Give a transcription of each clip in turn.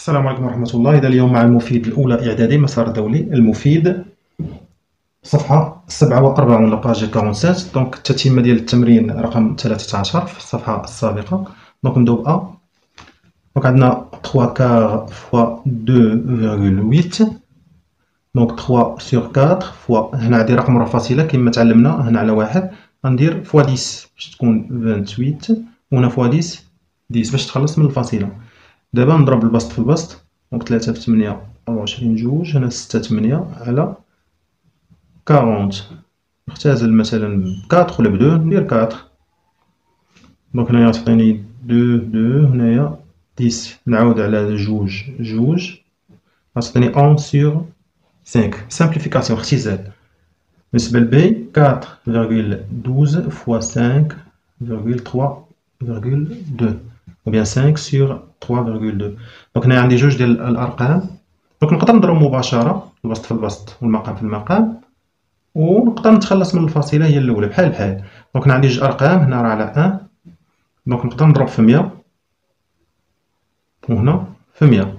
السلام عليكم ورحمة الله. إذا اليوم مع المفيد الأولى إعدادي مسار دولي المفيد صفحة 47 لاباج 47. دونك التتمة ديال التمرين رقم 13 في الصفحة السابقة. دونك نبداو ب أ. دونك عندنا 3 كار فوا 2,8. دونك 3 سور 4 فوا هنا عندي رقم منفصلة كما تعلمنا هنا على واحد غندير فوا 10 باش تكون 28 وهنا فوا 10 10 باش تخلص من الفاصلة. دابا نضرب البسط في البسط. دونك 3 في 8 24 جوج، هنا 6 8 على 40. نختزل مثلا 4 ولا ب 2 ندير 4. دونك هنايا تعطيني 2 هنايا 10 نعاود على جوج جوج غتعطيني 1 سور 5. سامبليفيكاسيون اختزال. بالنسبة لبي 4,12 فوا 5,3,2 ou bien 5 sur 3,2. دونك هنايا عندي جوج ديال الارقام. دونك نقدر نضرب مباشرة البسط في البسط والمقام في المقام، ونقدر نتخلص من الفاصلة هي الأولى بحال بحال. دونك هنا عندي جوج أرقام هنا راه على 1. دونك نقدر نضرب في 100 وهنا في 100.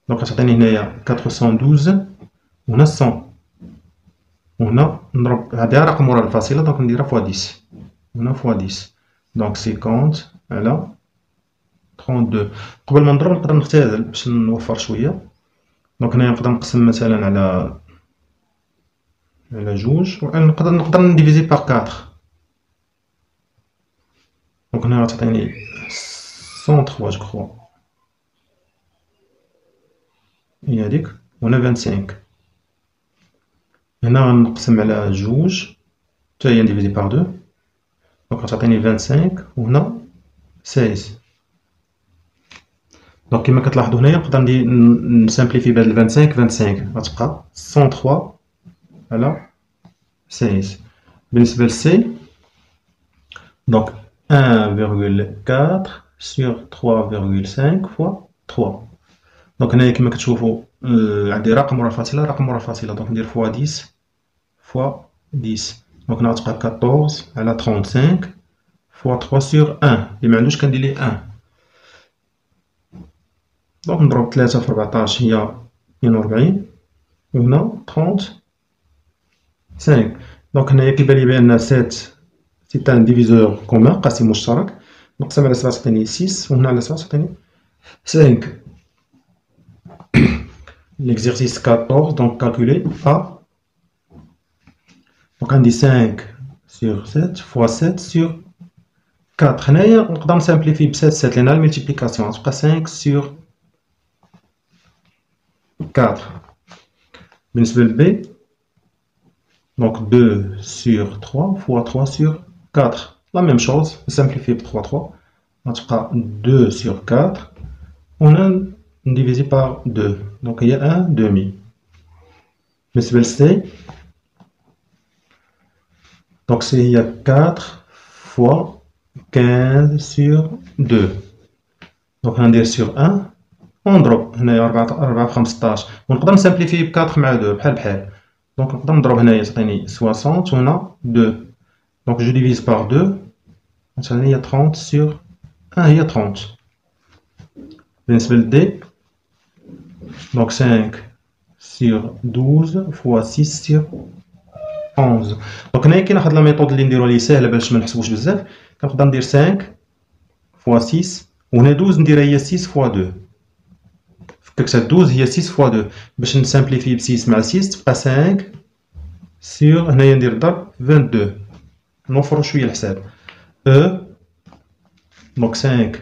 دونك غتعطيني هنايا 412 وهنا 100 وهنا نضرب عندها رقم ورا الفاصلة دونك نديرها فوا 10 وهنا فوا 10. دونك 50 على 32. قبل ما نضرب نقدر نختزل باش نوفر شوية. دونك هنايا نقدر نقسم مثلا على جوج، نقدر نديفيزي باغ 4. دونك هنا غتعطيني 103 جو كخوا هي هاديك، وهنا 25. هنا غنقسم على جوج حتى هي نديفيزي باغ 2. دونك غتعطيني 25 وهنا 16. دونك كما كتلاحظوا هنايا نقدر نسامبليفي بهاد 25 غتبقى 103 على 16. بالنسبة لسي دونك 1,4 sur 3,5 fois 3. دونك هنايا كما كتشوفوا عندي رقم ورا الفاصلة رقم ورا الفاصلة، دونك ندير فوا 10 فوا 10. دونك هنا غتبقى 14 على 35 فوا 3 sur 1 اللي معندوش كندير ليه 1. دونك نضرب 3 في 14 هي 42 وهنا 35. دونك هنايا كيبان لي بأن 7 سي ان ديفيزور كومان قاسم مشترك. نقسم على 7 تعطيني 6 وهنا على 7 تعطيني 5. l'exercice 14 donc calculer A. دونك عندي 5 sur 7 fois 7 sur 4. هنايا نقدر نسامبليفي ب 7 لأن الملتيبليكاسيون غتبقى 5 sur 4. بالنسبة ل B donc 2 sur 3 fois 3 sur 4. La même chose, simplifier par 3 3 غتبقى 2 sur 4 وهنا نديفيزي par 2 donc هي 1 demi. بالنسبة ل C donc C هي 4 fois 15 sur 2. donc غندير sur 1 ونضرب هنايا 4 في 15 ونقدر نسامبليفي ب 4 مع 2 بحال بحال. دونك نقدر نضرب هنايا تعطيني 60 وهنا 2. دونك جو ديفيز باغ 2 غتعطيني هي 30 sur 1 هي 30. بالنسبة ل D دونك 5 sur 12 fois 6 sur 11. دونك هنايا كاين واحد لا ميثود اللي نديروها لي ساهلة باش ما نحسبوش بزاف. كنقدر ندير 5 fois 6 وهنا 12 نديرها هي 6 fois 2. فككت هاد 12 هي 6 fois 2 باش نسامبليفي ب 6 مع 6 تبقى 5 sur هنايا ندير ضرب 22. نوفرو شوية الحساب. E donc 5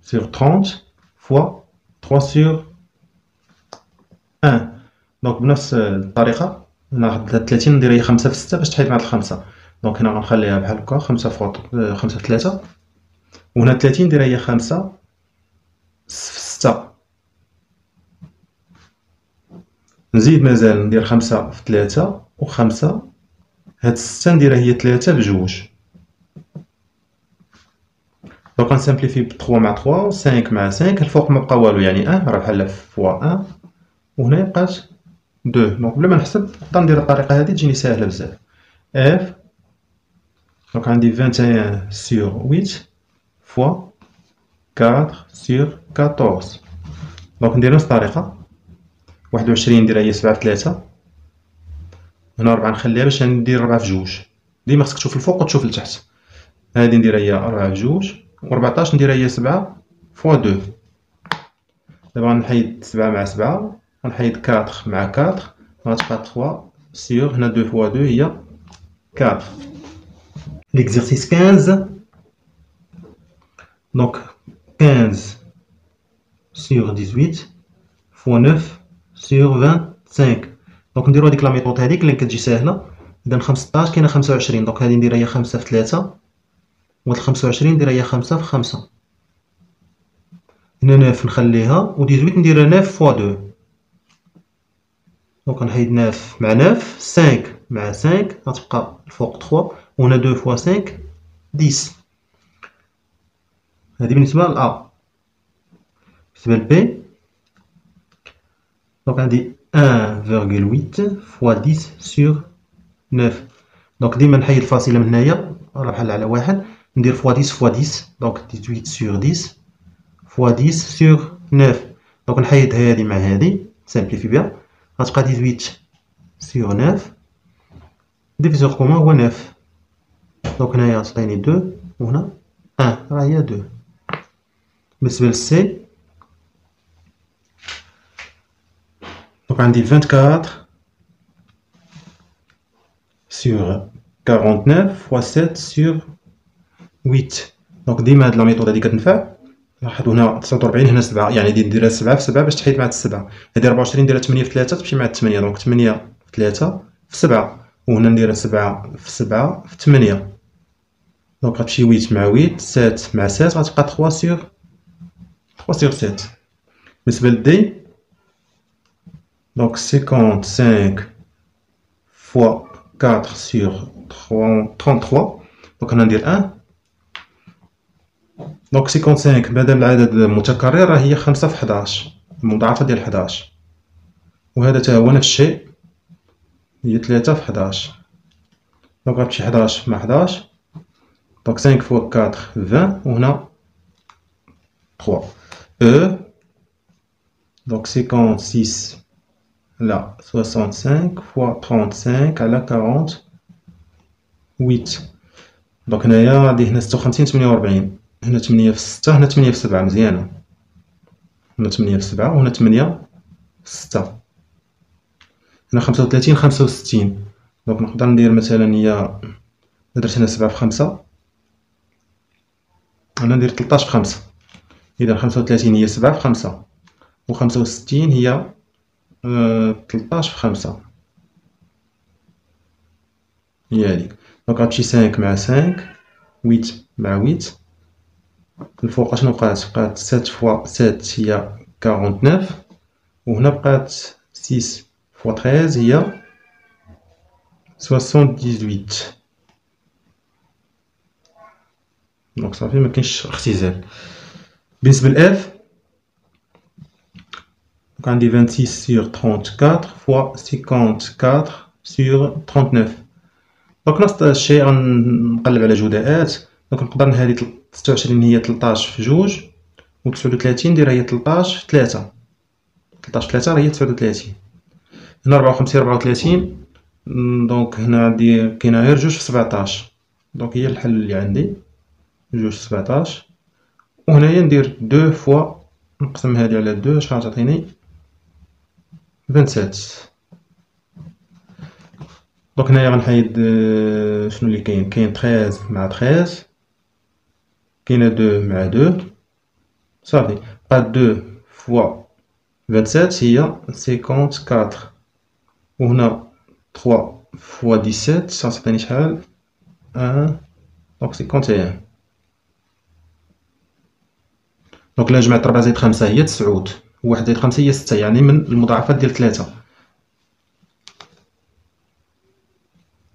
sur 30 fois 3 sur 1. دونك بنفس الطريقة ناخد 30 ندير هي 5 في 6 باش تحيد مع الخمسة. دونك هنا غنخليها بحال هكا 5 فوا 5 في 3 وهنا 30 ندير هي 5 في 6. نزيد مازال ندير 5 في 3 و5 هاد 6 نديرها هي 3 بجوج. دونك غنسامبليفي ب 3 مع 3 5 مع 5 الفوق ما بقى والو يعني 1 راه بحال فوا 1 وهنا بقات 2. دونك بلا ما نحسب نقدر ندير الطريقة هادي تجيني ساهلة بزاف. F دونك عندي 21 sur 8 fois 4 sur 14. دونك ندير نفس الطريقة. 21 نديرها هي 7 في 3، هنا 4 نخليها باش ندير 4 في جوج. ديما خصك تشوف الفوق وتشوف لتحت. هادي نديرها هي 4 في جوج، و14 نديرها هي 7 فوا 2. دابا غنحيد 7 مع 7، غنحيد 4 مع 4، غتبقى 3 sur هنا 2 فوا 2 هي 4. L'exercice 15. Donc 15 sur 18 fois 9 sur 25. دونك نديرو هاديك لا ميثود هاديك اللي كتجي ساهله. اذا 15 كاينه 25، دونك هادي نديرها هي 5 في 3، و 25 نديرها هي 5 في 5. هنا 9 نخليها، و 18 نديرها 9 فوا 2. دونك نحيد 9 مع 9، 5 مع 5 غتبقى الفوق 3، وهنا 2 فوا 5 10. هادي بالنسبه لأ. بالنسبه لبي دونك عندي 1,8 فوا 10 سور 9. دونك ديما نحيد الفاصله من هنايا راه بحال على واحد، ندير فوا 10 فوا 10، دونك 18 سور 10 فوا 10 سور 9. دونك نحيد هادي مع هادي، سامبليفي بها، غتبقى 18 سور 9 ديفيزور كومون هو 9. دونك هنايا تعطيني 2 وهنا 1، راه هي 2. بالنسبه للسي دونك عندي 24 sur 49 fois 7 sur 8. دونك ديما هاد لا ميثود هادي كتنفع. لاحظوا هنا 49 هنا 7، يعني ديرها 7 في 7 باش تحيد مع 7. هادي 24 نديرها 8 في 3 تمشي مع 8، دونك 8 في 3 في 7، وهنا نديرها 7 في 7 في 8. دونك غتمشي 8 مع 8، 7 مع 7 غتبقى 3 sur 7. بالنسبة للدي دونك 55 fois 4 sur 33. دونك هنا ندير 1. دونك 55 مادام العدد متكرر راه هي 5 في 11، المضاعفة ديال 11، وهذا تا هو نفس الشيء هي 3 في 11. دونك غتمشي 11 مع 11، دونك 5 فوا 4 20، وهنا 3. E دونك 56 على 65 فوا 35 على 48. دونك هنايا غادي هنا 56 48، هنا 8 في 6، هنا 8 في 7 مزيانة، هنا 8 في 7 وهنا 8 في 6. هنا 35 65. دونك نقدر ندير مثلا هي درت هنا 7 في 5، انا ندير 13 في 5. اذا 35 هي 7 في 5، و 65 هي 13 في 5 هي هاديك. دونك غتمشي 5 مع 5، 8 مع 8. الفوق اشنو بقات 7 فوا 7 هي 49، وهنا بقات 6 فوا 13 هي 78. دونك صافي مكاينش اختزال. بالنسبة لإف دونك عندي 26 sur 34 فوا 54 sur 39. دونك نفس الشيء غنقلب على جداءات. دونك نقدر هادي 26 هي 13 في جوج، و 39 نديرها هي 13 في 3. 13 في 3 راه هي 39. هنا 54 34. دونك هنا عندي كاينه غير جوج في 17، دونك هي الحل اللي عندي جوج في 17. وهنايا ندير 2 فوا نقسم هادي على 2 اش غتعطيني 27. دونك هنايا غنحيد شنو اللي كاين 13 مع 13، كاينه 2 مع 2 صافي. بقات 2 فوا 27 هي 54، وهنا 3 فوا 17 غتعطيني شحال 1 دونك 51. دونك الا جمعت 4 زائد 5 هي 9، و1 زائد 5 هي 6، يعني من المضاعفات ديال 3.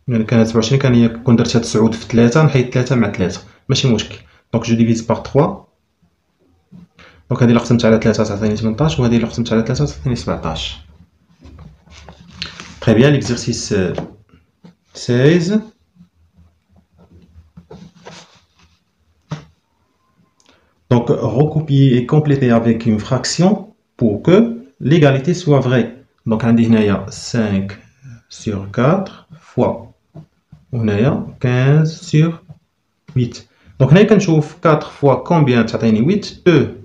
يعني كانت 27 كان هي كون درتها 9 في 3 نحيد 3 مع 3 ماشي مشكل. دونك جو ديفيز باغ 3. دونك هادي الا قسمت على 3 تعطيني 18، وهادي الا قسمت على 3 تعطيني 17. Très bien, l'exercice 16. Donc, recopier et compléter avec une fraction pour que l'égalité soit vraie. Donc عندي هنايا 5 sur 4 fois وهنايا 15 sur 8. Donc هنايا كنشوف 4 fois combien تعطيني 8 2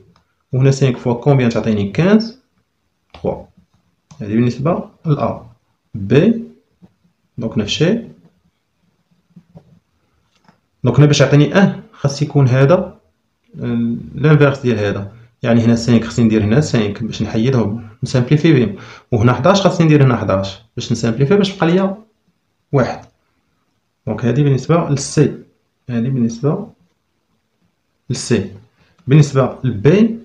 وهنا 5 fois combien تعطيني 15 3. هذه بالنسبة ل A. B دونك نفس الشيء. دونك هنا باش يعطيني 1 خاص يكون هذا الانفيرس ديال هذا، يعني هنا 5 خصني ندير هنا 5 باش نحيدهم نسامبليفي بهم، وهنا 11 خاصني ندير هنا 11 باش نسامبليفي باش تبقى ليا 1. دونك هذه بالنسبة للسي. هذه بالنسبة للسي. بالنسبة للبي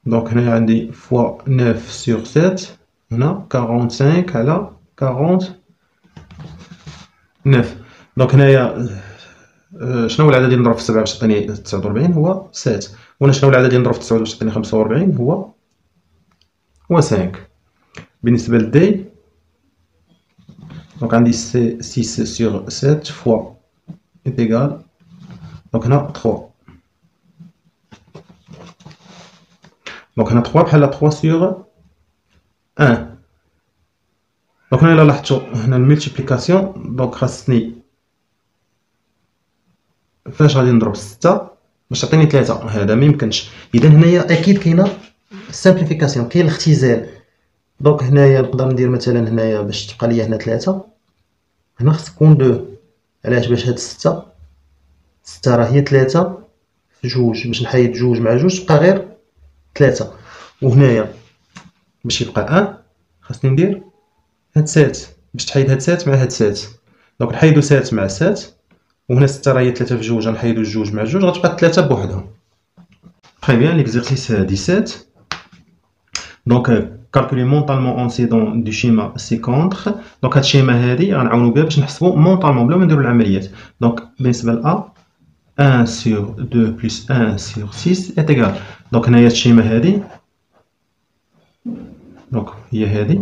دونك هنا عندي فوا 9 sur 7 هنا 45 على 49. دونك هنايا شنو هو العدد اللي نضرب في 7 باش يعطيني 49 هو 7، وهنا شنو هو العدد اللي نضرب في 9 باش يعطيني 45 هو 5. بالنسبة لدي دونك عندي 6 sur 7 فوا est égal دونك هنا 3. دونك هنا 3 بحال 3 sur 1. دونك هنا إلا لاحظتو هنا الملتيبليكاسيون دونك خاصني فاش غادي نضرب 6 باش تعطيني 3، هذا ميمكنش. إذا هنايا أكيد كاينة سامبليفيكاسيون، كاين الاختزال. دونك هنايا نقدر ندير مثلا هنايا باش تبقى ليا هنا 3 هنا خص تكون 2. علاش؟ باش هاد 6 راه هي 3 في 2 باش نحيد 2 مع 2 تبقى غير 3، وهنايا باش يبقى 1 خاصني ندير هاد 7 باش تحيد هاد 7 مع هاد 7. دونك نحيدو 7 مع 7 وهنا 6 راه هي 3 في 2 غنحيدو 2 مع 2 غتبقى 3 بوحدهم. Très bien, l'exercice 17. Donc calculer mentalement en s'aidant du schéma ci-contre. Donc هاد الشيما هادي غنعاونو بها باش نحسبو مونطالمون بلا ما نديرو العمليات. دونك بالنسبة ل A 1 sur 2 plus 1 sur 6 est égal. دونك هنايا الشيما هادي دونك هي هادي.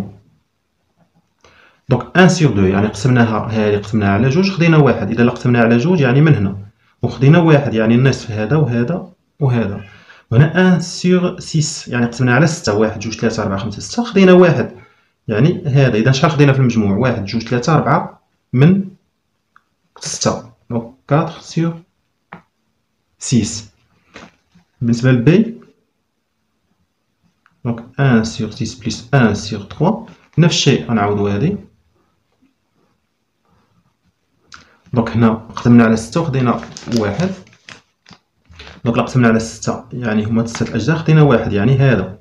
دونك 1 sur 2 يعني قسمناها هادي قسمناها على 2 خدينا 1. إذا قسمناها على 2 يعني من هنا وخدينا 1 يعني النصف هذا وهذا وهذا. وهنا 1 sur 6 يعني قسمناها على 6 1 2 3 4 5 6 خدينا 1 يعني هذا. إذا شحال خدينا في المجموع 1 2 3 4 من 6 دونك 4 sur 6. بالنسبة للبي دونك 1 sur 6 plus 1 sur 3 نفس الشيء غنعاودو هادي. دونك هنا قسمنا على 6 وخدينا 1. دونك لا قسمنا على 6 يعني هما 6 أجزاء خدينا 1 يعني هذا،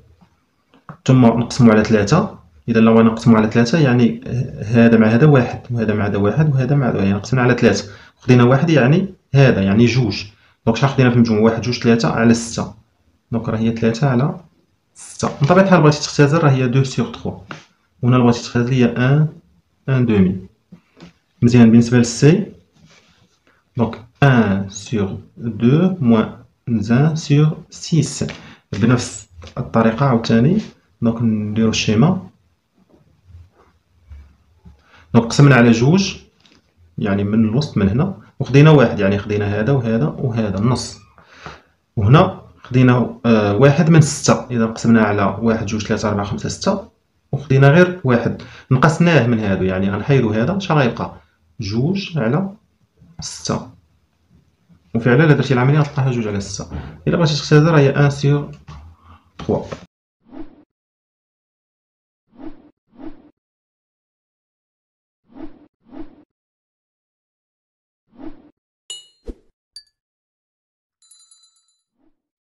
ثم نقسمو على 3. إذا لو نقسمو على 3 يعني هذا مع هذا 1 وهذا مع هذا 1 وهذا مع هذا يعني قسمنا على 3 وخدينا 1 يعني هذا يعني 2. دونك شحال خدينا في المجموع 1 2 3 على 6 دونك راه هي 3 على 6. من طبيعة الحال بغيتي تختزل راه هي 2 sur 3 وهنا بغيتي تختزل هي 1 demi. مزيان. بالنسبة للسي دونك 1 sur 2 moins 1 sur 6 بنفس الطريقة عاوتاني. دونك نديرو الشيما. دونك قسمنا على 2 يعني من الوسط من هنا وخدينا 1 يعني خدينا هذا وهذا وهذا النص، وهنا خدينا 1 من 6. إذا قسمنا على 1 2 3 4 5 6 وخدينا غير 1 نقصناه من هادو يعني غنحيدو هذا شحال غيبقى 2 على 6 وفعلا إلا درتي العملية غتلقاها 2 على 6. إلا بغيتي تختزل راه هي 1 sur 3.